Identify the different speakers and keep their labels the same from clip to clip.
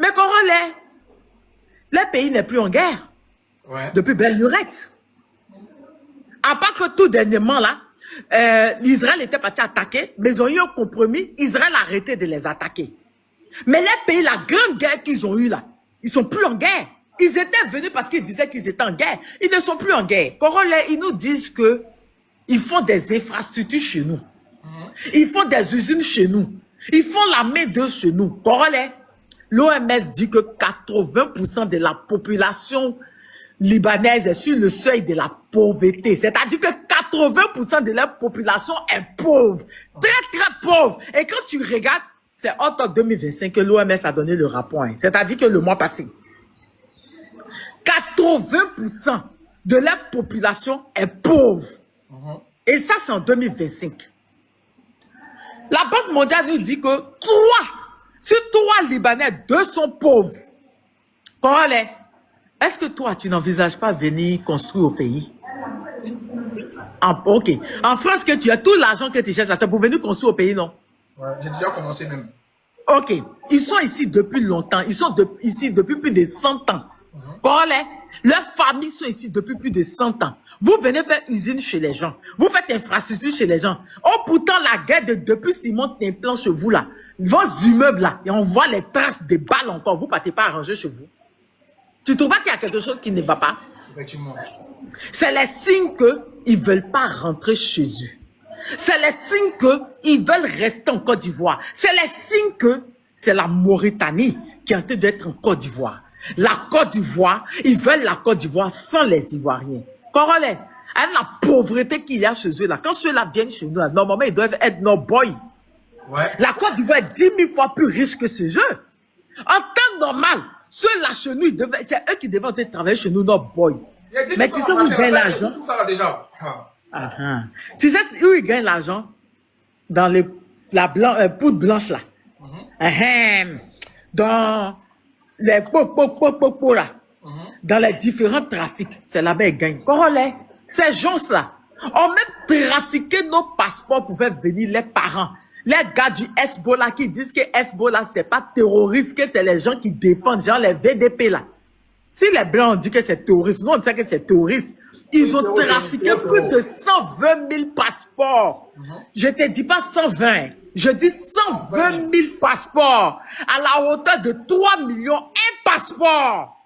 Speaker 1: Mais Congolais, le pays n'est plus en guerre.
Speaker 2: Ouais.
Speaker 1: Depuis belle lurette. À part que tout dernièrement, là, l'Israël était parti attaquer, mais ils ont eu un compromis. Israël a arrêté de les attaquer. Mais les pays, la grande guerre qu'ils ont eue là, ils sont plus en guerre. Ils étaient venus parce qu'ils disaient qu'ils étaient en guerre. Ils ne sont plus en guerre. Congolais, ils nous disent que ils font des infrastructures chez nous. Ils font des usines chez nous. Ils font la main d'œuvre chez nous. Congolais, l'OMS dit que 80% de la population libanaise est sur le seuil de la pauvreté. C'est-à-dire que 80% de la population est pauvre. Très, très pauvre. Et quand tu regardes, c'est en octobre 2025 que l'OMS a donné le rapport. Hein. C'est-à-dire que le mois passé, 80% de la population est pauvre. Et ça, c'est en 2025. La Banque mondiale nous dit que 3 Libanais, 2 sont pauvres. Congolais, est-ce que toi, tu n'envisages pas venir construire au pays? Ok. En France, que tu as tout l'argent que tu cherches, c'est pour venir construire au pays, non?
Speaker 2: Ouais, j'ai déjà commencé même.
Speaker 1: Ok. Ils sont ici depuis longtemps. Ils sont ici depuis plus de 100 ans. Congolais, leurs familles sont ici depuis plus de 100 ans. Vous venez faire usine chez les gens. Vous faites infrastructure chez les gens. Oh, pourtant, la guerre depuis Simon Templan chez vous, là, vos immeubles, là, et on voit les traces des balles encore. Vous ne partez pas arranger chez vous. Tu trouves pas qu'il y a quelque chose qui ne va pas?
Speaker 2: Effectivement.
Speaker 1: C'est les signes qu'ils ne veulent pas rentrer chez eux. C'est les signes qu'ils veulent rester en Côte d'Ivoire. C'est les signes que c'est la Mauritanie qui est en train d'être en Côte d'Ivoire. La Côte d'Ivoire, ils veulent la Côte d'Ivoire sans les Ivoiriens. Congolais, avec la pauvreté qu'il y a chez eux là, quand ceux-là viennent chez nous, là, normalement ils doivent être nos boys.
Speaker 2: Ouais.
Speaker 1: La Côte d'Ivoire est 10 000 fois plus riche que chez eux. En temps normal, ceux-là chez nous, c'est eux qui devaient travailler chez nous, nos boys. Mais tu sais où ils gagnent l'argent?
Speaker 2: Tout ça là déjà.
Speaker 1: Tu sais où ils gagnent l'argent? Dans la poudre blanche là. Dans les popos là. Dans les différents trafics, c'est là-bas ils gagnent. Congolais, ces gens-là ont même trafiqué nos passeports pour faire venir les parents. Les gars du Hezbollah qui disent que Hezbollah, c'est pas terroriste, que c'est les gens qui défendent, genre les VDP là. Si les Blancs ont dit que c'est terroriste, nous on dit que c'est terroriste. Ils ont trafiqué plus de 120 000 passeports. Je te dis pas 120, je dis 120 000 passeports à la hauteur de 3 millions, un passeport.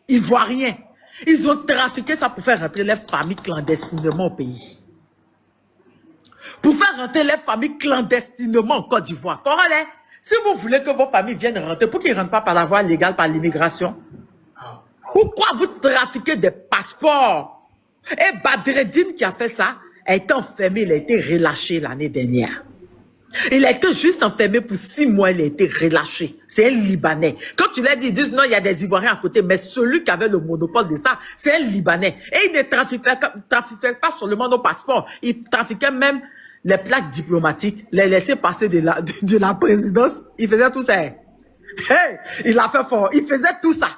Speaker 1: Ivoiriens. Ils ont trafiqué ça pour faire rentrer les familles clandestinement au pays. Pour faire rentrer les familles clandestinement en Côte d'Ivoire. Congolais, si vous voulez que vos familles viennent rentrer, pourquoi ils ne rentrent pas par la voie légale, par l'immigration? Pourquoi vous trafiquez des passeports? Et Badreddine qui a fait ça a été enfermé, il a été relâché l'année dernière. Il a été juste enfermé pour 6 mois, il a été relâché. C'est un Libanais. Quand tu l'as dit, ils disent non, il y a des Ivoiriens à côté, mais celui qui avait le monopole de ça, c'est un Libanais. Et il ne trafiquait pas seulement nos passeports, il trafiquait même les plaques diplomatiques, les laisser passer de la présidence. Il faisait tout ça. Hey, il a fait fort, il faisait tout ça.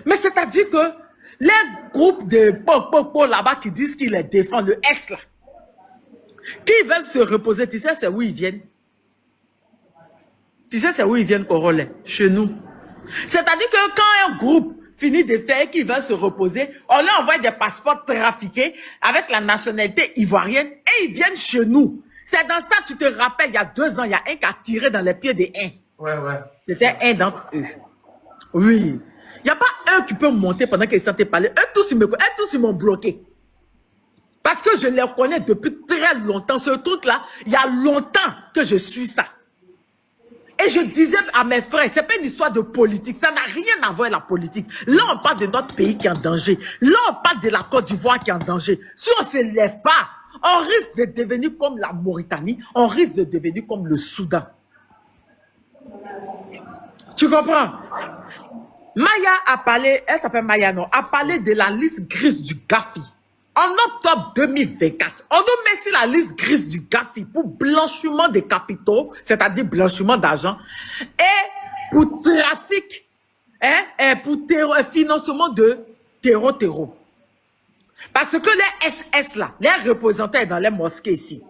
Speaker 1: Mais c'est-à-dire que les groupes de popo là-bas qui disent qu'ils les défendent, le S là, qui veulent se reposer, tu sais c'est où ils viennent? Tu sais c'est où ils viennent, Congolais? Chez nous. C'est-à-dire que quand un groupe finit de faire et qu'ils veulent se reposer, on leur envoie des passeports trafiqués avec la nationalité ivoirienne et ils viennent chez nous. C'est dans ça, tu te rappelles, il y a 2 ans, il y a un qui a tiré dans les pieds des uns.
Speaker 2: Ouais.
Speaker 1: C'était un d'entre eux. Oui. Il n'y a pas un qui peut monter pendant qu'ils sentent parler. Eux tous ils m'ont bloqué. Parce que je les connais depuis très longtemps. Ce truc-là, il y a longtemps que je suis ça. Et je disais à mes frères, c'est pas une histoire de politique. Ça n'a rien à voir avec la politique. Là, on parle de notre pays qui est en danger. Là, on parle de la Côte d'Ivoire qui est en danger. Si on ne se lève pas, on risque de devenir comme la Mauritanie. On risque de devenir comme le Soudan. Tu comprends? Maya a parlé, elle s'appelle Maya, non, a parlé de la liste grise du Gafi. En octobre 2024, on nous met sur la liste grise du Gafi pour blanchiment des capitaux, c'est-à-dire blanchiment d'argent, et pour trafic, et pour financement de terreau. Parce que les SS là, les représentants dans les mosquées ici,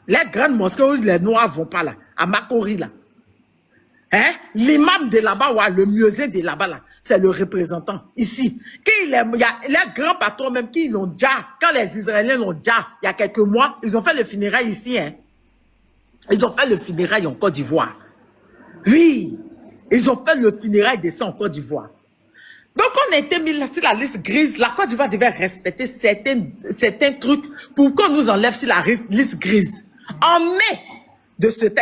Speaker 1: les grandes mosquées où les Noirs vont pas là, à Makori là, Hein? L'imam de là-bas, ouais, le muezzin de là-bas, là, c'est le représentant. Ici. Il y a les grands patrons même qui l'ont déjà, quand les Israéliens l'ont déjà, il y a quelques mois, ils ont fait le funérail ici. Hein? Ils ont fait le funérail en Côte d'Ivoire. Oui, ils ont fait le funérail de ça en Côte d'Ivoire. Donc, on a été mis sur la liste grise. La Côte d'Ivoire devait respecter certains trucs pour qu'on nous enlève sur la liste grise. En mai de cette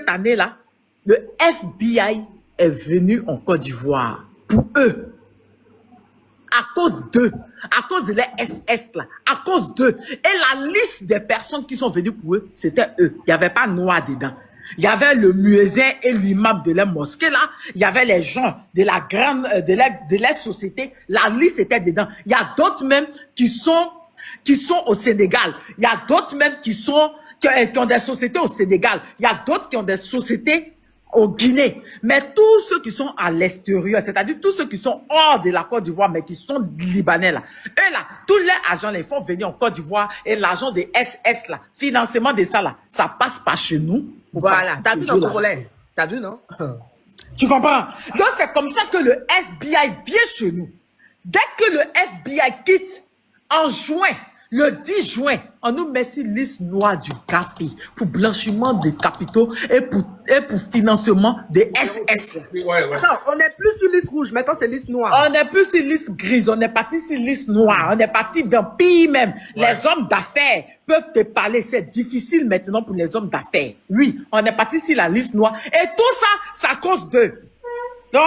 Speaker 1: année-là, le FBI est venu en Côte d'Ivoire pour eux. À cause d'eux. À cause de les SS là. À cause d'eux. Et la liste des personnes qui sont venues pour eux, c'était eux. Il n'y avait pas noir dedans. Il y avait le muezzin et l'imam de la mosquée là. Il y avait les gens de la grande, de la société. La liste était dedans. Il y a d'autres même qui sont au Sénégal. Il y a d'autres même qui ont des sociétés au Sénégal. Il y a d'autres qui ont des sociétés au Guinée. Mais tous ceux qui sont à l'extérieur, c'est-à-dire tous ceux qui sont hors de la Côte d'Ivoire, mais qui sont libanais là, eux là, tous les agents les font venir en Côte d'Ivoire et l'argent des SS là, financement de ça là, ça passe par chez nous.
Speaker 3: Voilà, t'as vu, non, Congolais? T'as vu, non?
Speaker 1: Tu comprends? Donc c'est comme ça que le FBI vient chez nous. Dès que le FBI quitte, en juin, le 10 juin, on nous met sur liste noire du café pour blanchiment des capitaux et pour financement des SS.
Speaker 2: Ouais.
Speaker 3: Attends, on n'est plus sur liste rouge, maintenant c'est liste noire.
Speaker 1: On n'est plus sur liste grise, on est parti sur liste noire, on est parti d'un pays même. Ouais. Les hommes d'affaires peuvent te parler, c'est difficile maintenant pour les hommes d'affaires. Oui, on est parti sur la liste noire. Et tout ça, c'est à cause d'eux. Donc,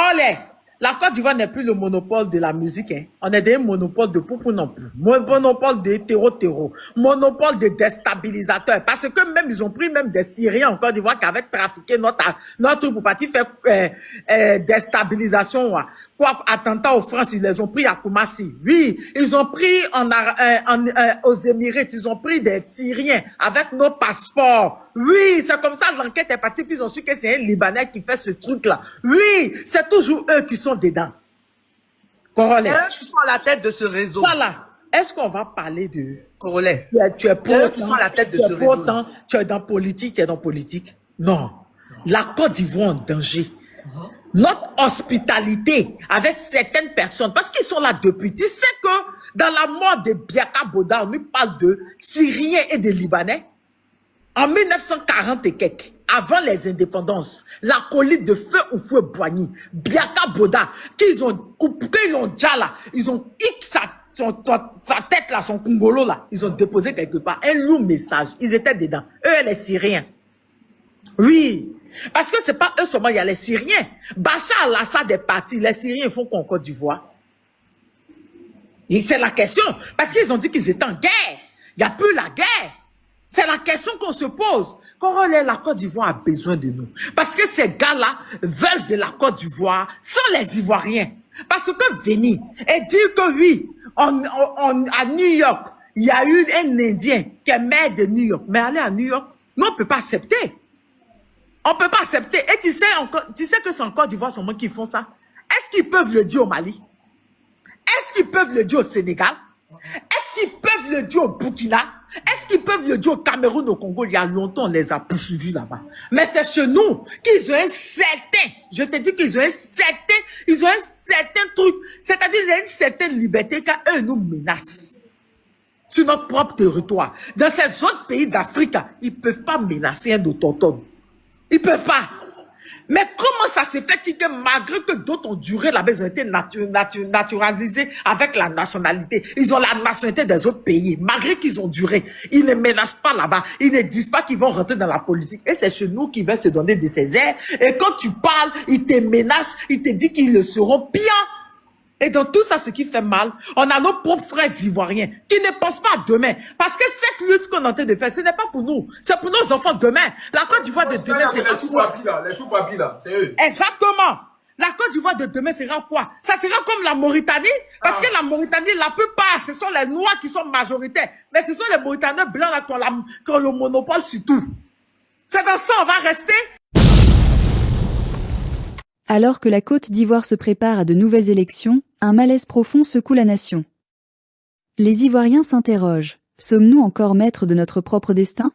Speaker 1: la Côte d'Ivoire n'est plus le monopole de la musique. Hein. On est des monopoles de poupou non plus. Monopole de terreau. Monopole de déstabilisateurs. Parce que même, ils ont pris même des Syriens en Côte d'Ivoire qui avaient trafiqué notre pour partir faire déstabilisation. Quoi, attentat aux France, ils les ont pris à Koumassi. Oui, ils ont pris aux Émirats, ils ont pris des Syriens avec nos passeports. Oui, c'est comme ça, l'enquête est partie, puis ils ont su que c'est un Libanais qui fait ce truc-là. Oui, c'est toujours eux qui sont dedans. Congolais.
Speaker 3: Eux qui sont à la tête de ce réseau.
Speaker 1: Voilà. Est-ce qu'on va parler de...
Speaker 3: Congolais.
Speaker 1: Tu es pour
Speaker 3: qui sont à la tête de ce réseau.
Speaker 1: Tu es dans politique, Non. La Côte d'Ivoire en danger. Notre hospitalité avec certaines personnes, parce qu'ils sont là depuis. Tu sais que dans la mort de Biaka Boda, on nous parle de Syriens et de Libanais. En 1940 et quelques, avant les indépendances, l'acolyte de Feu Houphouët-Boigny, Biaka Boda, qu'ils ont coupé, ils l'ont déjà là, ils ont sa tête là, son Congolo là, ils ont déposé quelque part un lourd message. Ils étaient dedans. Eux, les Syriens. Oui. Parce que c'est pas eux seulement, il y a les Syriens. Bachar al-Assad est parti, les Syriens font quoi en Côte d'Ivoire? Et c'est la question. Parce qu'ils ont dit qu'ils étaient en guerre. Il n'y a plus la guerre. C'est la question qu'on se pose. Quand la Côte d'Ivoire a besoin de nous. Parce que ces gars-là veulent de la Côte d'Ivoire sans les Ivoiriens. Parce que venir et dire que oui, à New York, il y a eu un Indien qui est maire de New York. Mais aller à New York, nous, on ne peut pas accepter. On ne peut pas accepter. Et tu sais que c'est en Côte d'Ivoire seulement qui font ça. Est-ce qu'ils peuvent le dire au Mali? Est-ce qu'ils peuvent le dire au Sénégal? Est-ce qu'ils peuvent le dire au Burkina? Est-ce qu'ils peuvent le dire au Cameroun, au Congo? Il y a longtemps, on les a poursuivis là-bas. Mais c'est chez nous qu'ils ont un certain, je te dis qu'ils ont un certain truc, c'est-à-dire qu'ils ont une certaine liberté quand eux nous menacent sur notre propre territoire. Dans ces autres pays d'Afrique, ils ne peuvent pas menacer un autochtone. Ils ne peuvent pas. Mais comment ça s'est fait que malgré que d'autres ont duré là-bas, ils ont été naturalisés avec la nationalité. Ils ont la nationalité des autres pays. Malgré qu'ils ont duré, ils ne menacent pas là-bas. Ils ne disent pas qu'ils vont rentrer dans la politique. Et c'est chez nous qu'ils veulent se donner des Césaires. Et quand tu parles, ils te menacent, ils te disent qu'ils le seront bien. Et dans tout ça, ce qui fait mal, on a nos propres frères ivoiriens qui ne pensent pas à demain. Parce que cette lutte qu'on est en train de faire, ce n'est pas pour nous. C'est pour nos enfants demain. La Côte d'Ivoire de demain, c'est quoi?
Speaker 2: Les choux-papis là, c'est eux.
Speaker 1: Exactement. La Côte d'Ivoire de demain sera quoi? Ça sera comme la Mauritanie. Parce que la Mauritanie, la plupart, ce sont les Noirs qui sont majoritaires. Mais ce sont les Mauritaniens blancs là, qui ont le monopole sur tout. C'est dans ça on va rester.
Speaker 4: Alors que la Côte d'Ivoire se prépare à de nouvelles élections, un malaise profond secoue la nation. Les Ivoiriens s'interrogent. Sommes-nous encore maîtres de notre propre destin?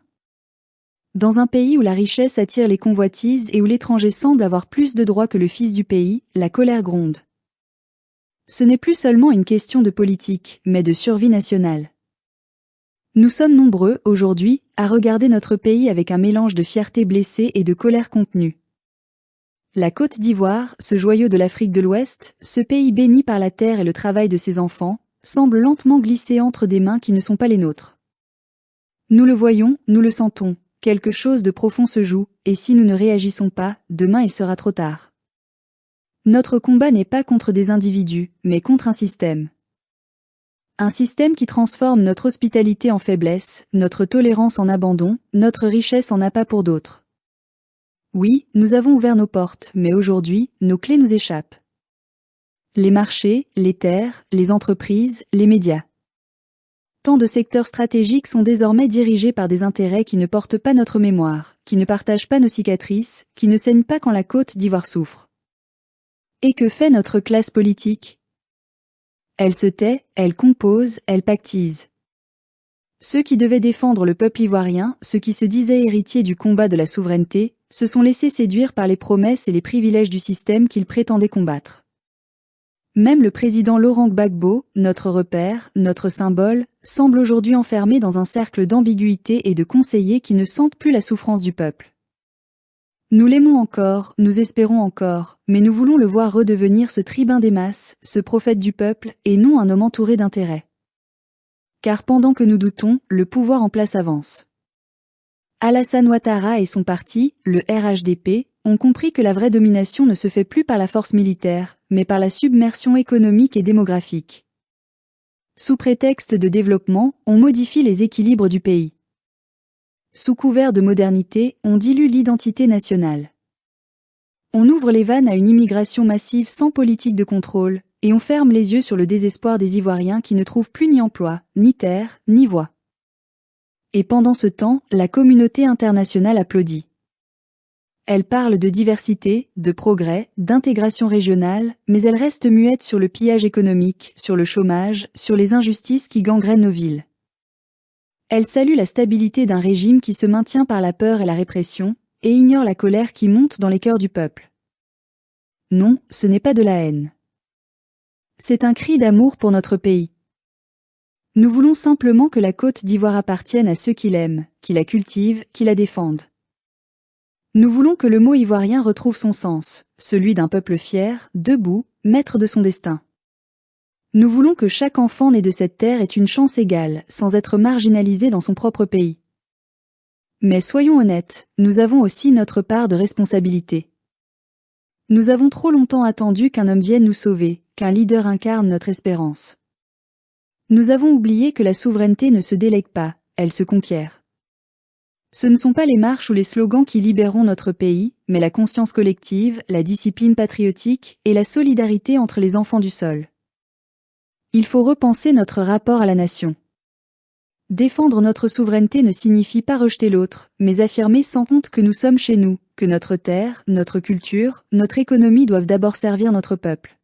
Speaker 4: Dans un pays où la richesse attire les convoitises et où l'étranger semble avoir plus de droits que le fils du pays, la colère gronde. Ce n'est plus seulement une question de politique, mais de survie nationale. Nous sommes nombreux, aujourd'hui, à regarder notre pays avec un mélange de fierté blessée et de colère contenue. La Côte d'Ivoire, ce joyau de l'Afrique de l'Ouest, ce pays béni par la terre et le travail de ses enfants, semble lentement glisser entre des mains qui ne sont pas les nôtres. Nous le voyons, nous le sentons, quelque chose de profond se joue, et si nous ne réagissons pas, demain il sera trop tard. Notre combat n'est pas contre des individus, mais contre un système. Un système qui transforme notre hospitalité en faiblesse, notre tolérance en abandon, notre richesse en appât pour d'autres. Oui, nous avons ouvert nos portes, mais aujourd'hui, nos clés nous échappent. Les marchés, les terres, les entreprises, les médias. Tant de secteurs stratégiques sont désormais dirigés par des intérêts qui ne portent pas notre mémoire, qui ne partagent pas nos cicatrices, qui ne saignent pas quand la Côte d'Ivoire souffre. Et que fait notre classe politique ? Elle se tait, elle compose, elle pactise. Ceux qui devaient défendre le peuple ivoirien, ceux qui se disaient héritiers du combat de la souveraineté, se sont laissés séduire par les promesses et les privilèges du système qu'ils prétendaient combattre. Même le président Laurent Gbagbo, notre repère, notre symbole, semble aujourd'hui enfermé dans un cercle d'ambiguïté et de conseillers qui ne sentent plus la souffrance du peuple. Nous l'aimons encore, nous espérons encore, mais nous voulons le voir redevenir ce tribun des masses, ce prophète du peuple, et non un homme entouré d'intérêts. Car pendant que nous doutons, le pouvoir en place avance. Alassane Ouattara et son parti, le RHDP, ont compris que la vraie domination ne se fait plus par la force militaire, mais par la submersion économique et démographique. Sous prétexte de développement, on modifie les équilibres du pays. Sous couvert de modernité, on dilue l'identité nationale. On ouvre les vannes à une immigration massive sans politique de contrôle, et on ferme les yeux sur le désespoir des Ivoiriens qui ne trouvent plus ni emploi, ni terre, ni voix. Et pendant ce temps, la communauté internationale applaudit. Elle parle de diversité, de progrès, d'intégration régionale, mais elle reste muette sur le pillage économique, sur le chômage, sur les injustices qui gangrènent nos villes. Elle salue la stabilité d'un régime qui se maintient par la peur et la répression, et ignore la colère qui monte dans les cœurs du peuple. Non, ce n'est pas de la haine. C'est un cri d'amour pour notre pays. Nous voulons simplement que la Côte d'Ivoire appartienne à ceux qui l'aiment, qui la cultivent, qui la défendent. Nous voulons que le mot ivoirien retrouve son sens, celui d'un peuple fier, debout, maître de son destin. Nous voulons que chaque enfant né de cette terre ait une chance égale, sans être marginalisé dans son propre pays. Mais soyons honnêtes, nous avons aussi notre part de responsabilité. Nous avons trop longtemps attendu qu'un homme vienne nous sauver, qu'un leader incarne notre espérance. Nous avons oublié que la souveraineté ne se délègue pas, elle se conquiert. Ce ne sont pas les marches ou les slogans qui libéreront notre pays, mais la conscience collective, la discipline patriotique et la solidarité entre les enfants du sol. Il faut repenser notre rapport à la nation. Défendre notre souveraineté ne signifie pas rejeter l'autre, mais affirmer sans honte que nous sommes chez nous, que notre terre, notre culture, notre économie doivent d'abord servir notre peuple.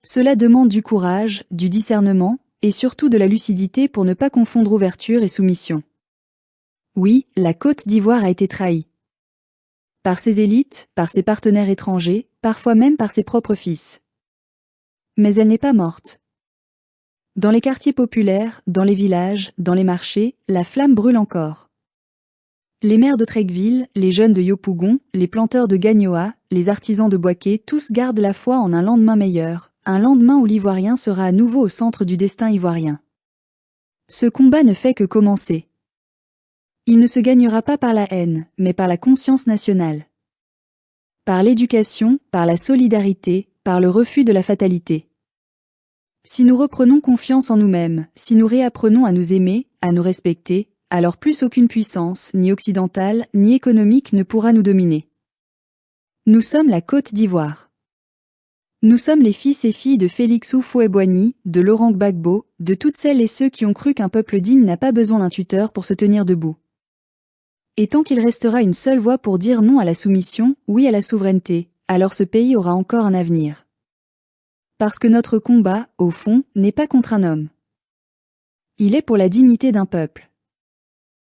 Speaker 4: Cela demande du courage, du discernement, et surtout de la lucidité pour ne pas confondre ouverture et soumission. Oui, la Côte d'Ivoire a été trahie. Par ses élites, par ses partenaires étrangers, parfois même par ses propres fils. Mais elle n'est pas morte. Dans les quartiers populaires, dans les villages, dans les marchés, la flamme brûle encore. Les maires de Treichville, les jeunes de Yopougon, les planteurs de Gagnoa, les artisans de Boaké, tous gardent la foi en un lendemain meilleur, un lendemain où l'Ivoirien sera à nouveau au centre du destin ivoirien. Ce combat ne fait que commencer. Il ne se gagnera pas par la haine, mais par la conscience nationale. Par l'éducation, par la solidarité, par le refus de la fatalité. Si nous reprenons confiance en nous-mêmes, si nous réapprenons à nous aimer, à nous respecter, alors plus aucune puissance, ni occidentale, ni économique ne pourra nous dominer. Nous sommes la Côte d'Ivoire. Nous sommes les fils et filles de Félix Houphouët-Boigny, de Laurent Gbagbo, de toutes celles et ceux qui ont cru qu'un peuple digne n'a pas besoin d'un tuteur pour se tenir debout. Et tant qu'il restera une seule voix pour dire non à la soumission, oui à la souveraineté, alors ce pays aura encore un avenir. Parce que notre combat, au fond, n'est pas contre un homme. Il est pour la dignité d'un peuple.